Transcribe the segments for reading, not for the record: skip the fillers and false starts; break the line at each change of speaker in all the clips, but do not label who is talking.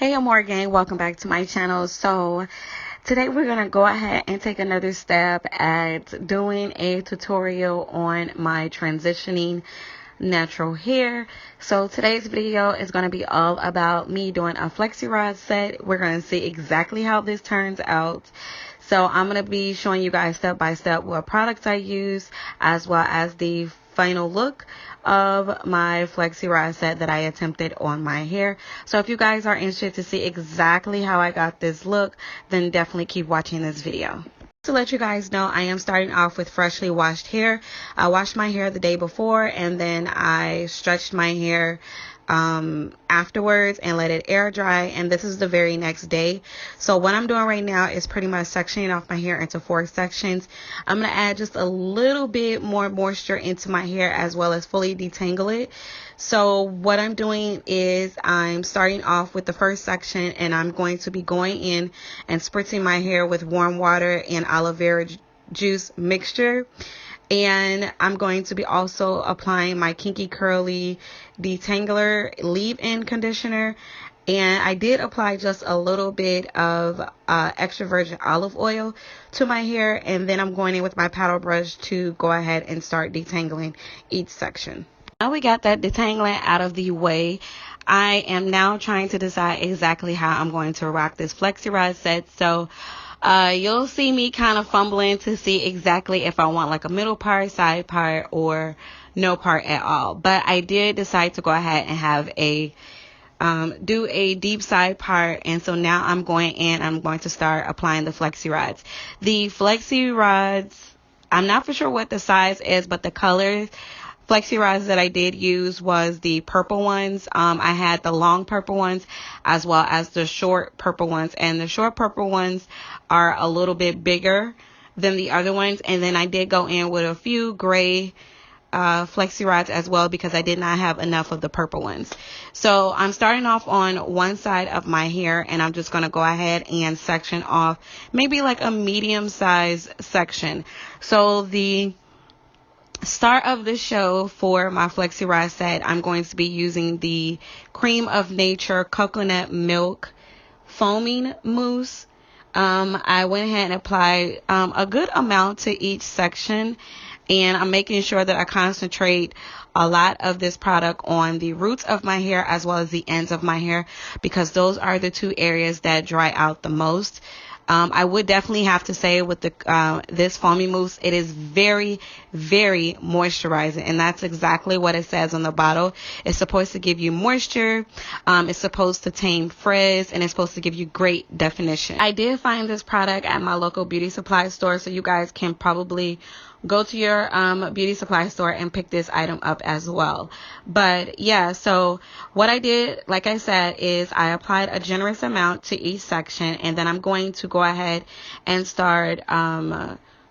Hey Amour gang, welcome back to my channel. So today we're going to go ahead and take another step at doing a tutorial on my transitioning natural hair. So today's video is going to be all about me doing a flexi-rod set. We're going to see exactly how this turns out. So I'm going to be showing you guys step by step what products I use, as well as the final look of my flexi-rod set that I attempted on my hair. So if you guys are interested to see exactly how I got this look, then definitely keep watching this video. To let you guys know, I am starting off with freshly washed hair. I washed my hair the day before, and then I stretched my hair afterwards and let it air dry, and this is the very next day. So what I'm doing right now is pretty much sectioning off my hair into 4 sections. I'm going to add just a little bit more moisture into my hair as well as fully detangle it. So what I'm doing is I'm starting off with the first section, and I'm going to be going in and spritzing my hair with warm water and aloe vera juice mixture. And I'm going to be also applying my Kinky Curly Detangler leave-in conditioner. And I did apply just a little bit of extra virgin olive oil to my hair. And then I'm going in with my paddle brush to go ahead and start detangling each section. Now we got that detangling out of the way, I am now trying to decide exactly how I'm going to rock this flexi-rod set. So you'll see me kind of fumbling to see exactly if I want like a middle part, side part, or no part at all. But I did decide to go ahead and have a do a deep side part, and so now I'm going in. I'm going to start applying the flexi rods. The flexi rods, I'm not for sure what the size is, but the colors flexi rods that I did use was the purple ones. I had the long purple ones as well as the short purple ones, and the short purple ones are a little bit bigger than the other ones. And then I did go in with a few gray flexi rods as well, because I did not have enough of the purple ones. So I'm starting off on one side of my hair, and I'm just going to go ahead and section off maybe like a medium size section. So the start of the show for my flexi rod set, I'm going to be using the Cream of Nature coconut milk foaming mousse. I went ahead and applied a good amount to each section, and I'm making sure that I concentrate a lot of this product on the roots of my hair as well as the ends of my hair, because those are the 2 areas that dry out the most. I would definitely have to say with the this foamy mousse, it is very, very moisturizing, and that's exactly what it says on the bottle. It's supposed to give you moisture, it's supposed to tame frizz, and it's supposed to give you great definition. I did find this product at my local beauty supply store, so you guys can probably go to your beauty supply store and pick this item up as well. But yeah, so what I did, like I said, is I applied a generous amount to each section, and then I'm going to go ahead and start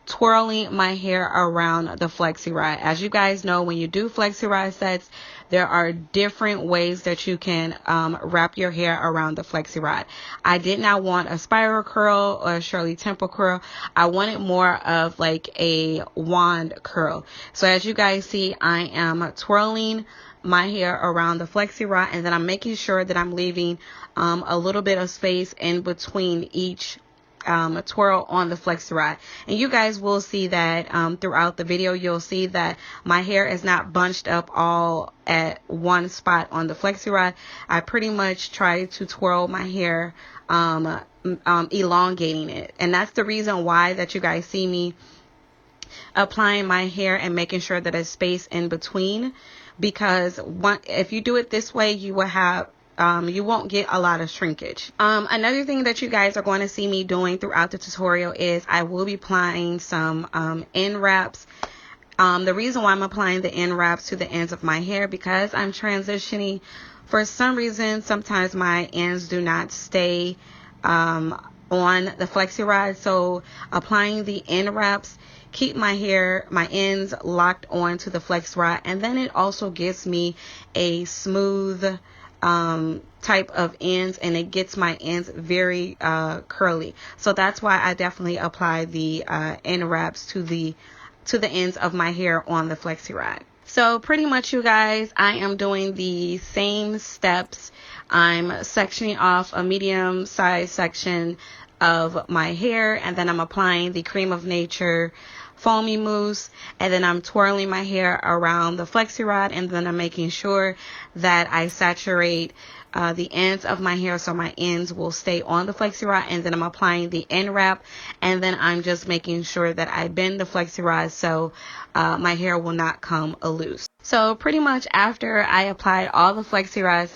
twirling my hair around the flexi rod. As you guys know, when you do flexi rod sets, there are different ways that you can wrap your hair around the flexi rod. I did not want a spiral curl or a Shirley Temple curl. I wanted more of like a wand curl. So as you guys see, I am twirling my hair around the flexi rod, and then I'm making sure that I'm leaving a little bit of space in between each twirl on the flexi rod. And you guys will see that throughout the video. You'll see that my hair is not bunched up all at one spot on the flexi rod. I pretty much try to twirl my hair, elongating it, and that's the reason why that you guys see me applying my hair and making sure that there's space in between, because if you do it this way, you will have you won't get a lot of shrinkage. Another thing that you guys are going to see me doing throughout the tutorial is I will be applying some end wraps. The reason why I'm applying the end wraps to the ends of my hair, because I'm transitioning. For some reason, sometimes my ends do not stay on the flexi rod, so applying the end wraps keep my ends locked onto the flex rod, and then it also gives me a smooth type of ends, and it gets my ends very curly. So that's why I definitely apply the end wraps to the ends of my hair on the flexi rod. So pretty much, you guys, I am doing the same steps. I'm sectioning off a medium size section of my hair, and then I'm applying the Creme of Nature foamy mousse, and then I'm twirling my hair around the flexi-rod, and then I'm making sure that I saturate the ends of my hair so my ends will stay on the flexi-rod, and then I'm applying the end wrap, and then I'm just making sure that I bend the flexi-rod so my hair will not come loose. So pretty much after I applied all the flexi-rod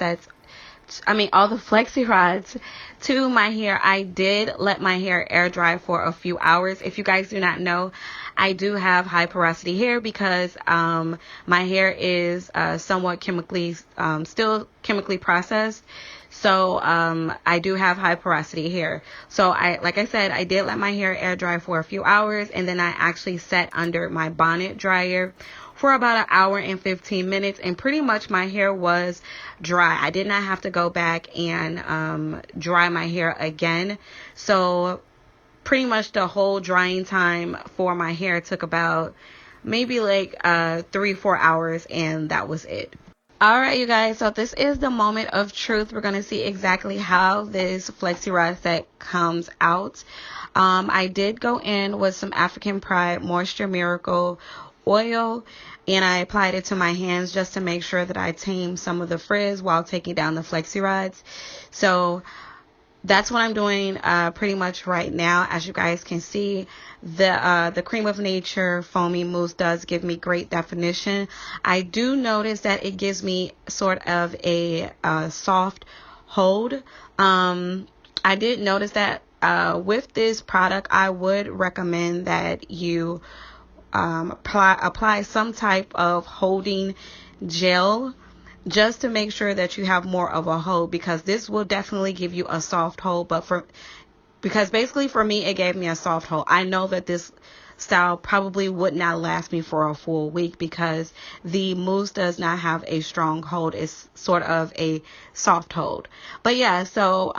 all the flexi rods to my hair, I did let my hair air dry for a few hours. If you guys do not know, I do have high porosity hair because my hair is somewhat still chemically processed. So I do have high porosity hair. So like I said, I did let my hair air dry for a few hours, and then I actually sat under my bonnet dryer for about an hour and 15 minutes, and pretty much my hair was dry. I did not have to go back and dry my hair again. So pretty much the whole drying time for my hair took about maybe like 3-4 hours, and that was it. Alright, you guys, so this is the moment of truth. We're going to see exactly how this flexi rod set comes out. I did go in with some African Pride Moisture Miracle oil, and I applied it to my hands just to make sure that I tamed some of the frizz while taking down the flexi rods. So that's what I'm doing pretty much right now. As you guys can see, the Creme of Nature foamy mousse does give me great definition. I do notice that it gives me sort of a soft hold. I did notice that with this product, I would recommend that you apply some type of holding gel just to make sure that you have more of a hold, because this will definitely give you a soft hold. Because basically for me, it gave me a soft hold. I know that this style probably would not last me for a full week because the mousse does not have a strong hold. It's sort of a soft hold. But yeah, so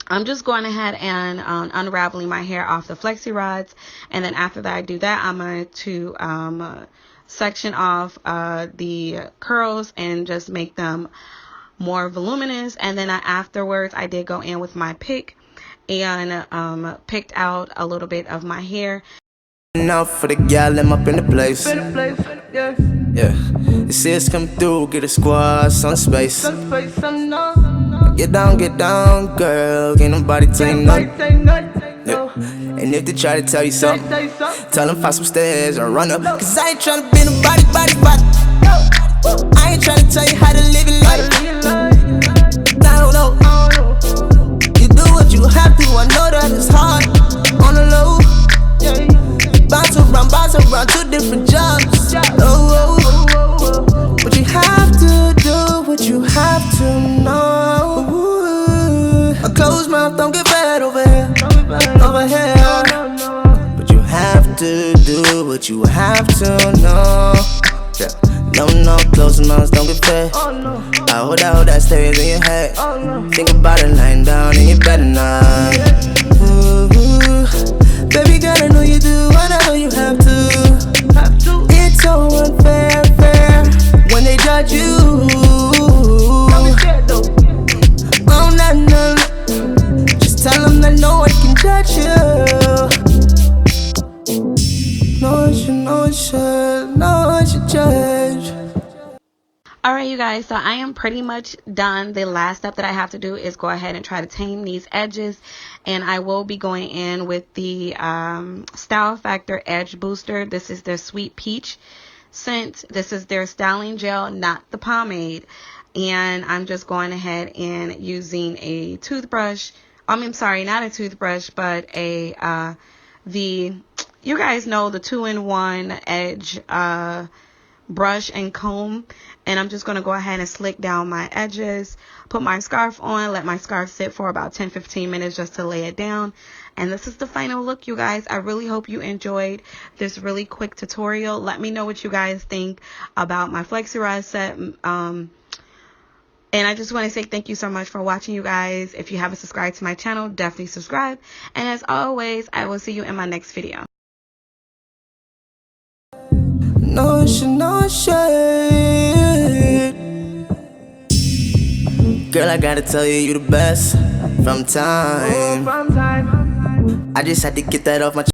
I'm just going ahead and unraveling my hair off the flexi rods, and then after that I do that, I'm going to section off the curls and just make them more voluminous. And then afterwards I did go in with my pick and picked out a little bit of my hair.
Now for the gal, I'm up in the place. Yeah, the sis come through, get a squad, some space. Get down, girl. Ain't nobody tell you nothing. Yeah. And if they try to tell you something, tell them find some stairs or run up. Cause I ain't tryna be nobody, body. I ain't tryna tell you how to live your life. I don't know. You do what you have to, I know that it's hard. On the low, bounce around, 2 different jobs. But you have to do what you have to know. A closed mouth don't get fed over here. But you have to do what you have to know. Yeah. No, closed mouths don't get fed. I hold that stays in your head. Think about it lying down in your bed at night. Baby girl, I know you do, and I know you have to. It's so unfair, when they judge you. Oh, no. Just tell them that no one can judge you. No one should judge.
Alright, you guys, so I am pretty much done. The last step that I have to do is go ahead and try to tame these edges, and I will be going in with the Style Factor Edge Booster. This is their Sweet Peach scent. This is their styling gel, not the pomade. And I'm just going ahead and using a toothbrush. I'm sorry, not a toothbrush, but you guys know the 2-in-1 edge brush and comb, and I'm just going to go ahead and slick down my edges, put my scarf on, let my scarf sit for about 10-15 minutes just to lay it down. And this is the final look, you guys. I really hope you enjoyed this really quick tutorial. Let me know what you guys think about my flexi rod set. And I just want to say thank you so much for watching, you guys. If you haven't subscribed to my channel, definitely subscribe. And as always, I will see you in my next video.
no shade. Girl, I gotta tell you, you the best from time. I just had to get that off my chest.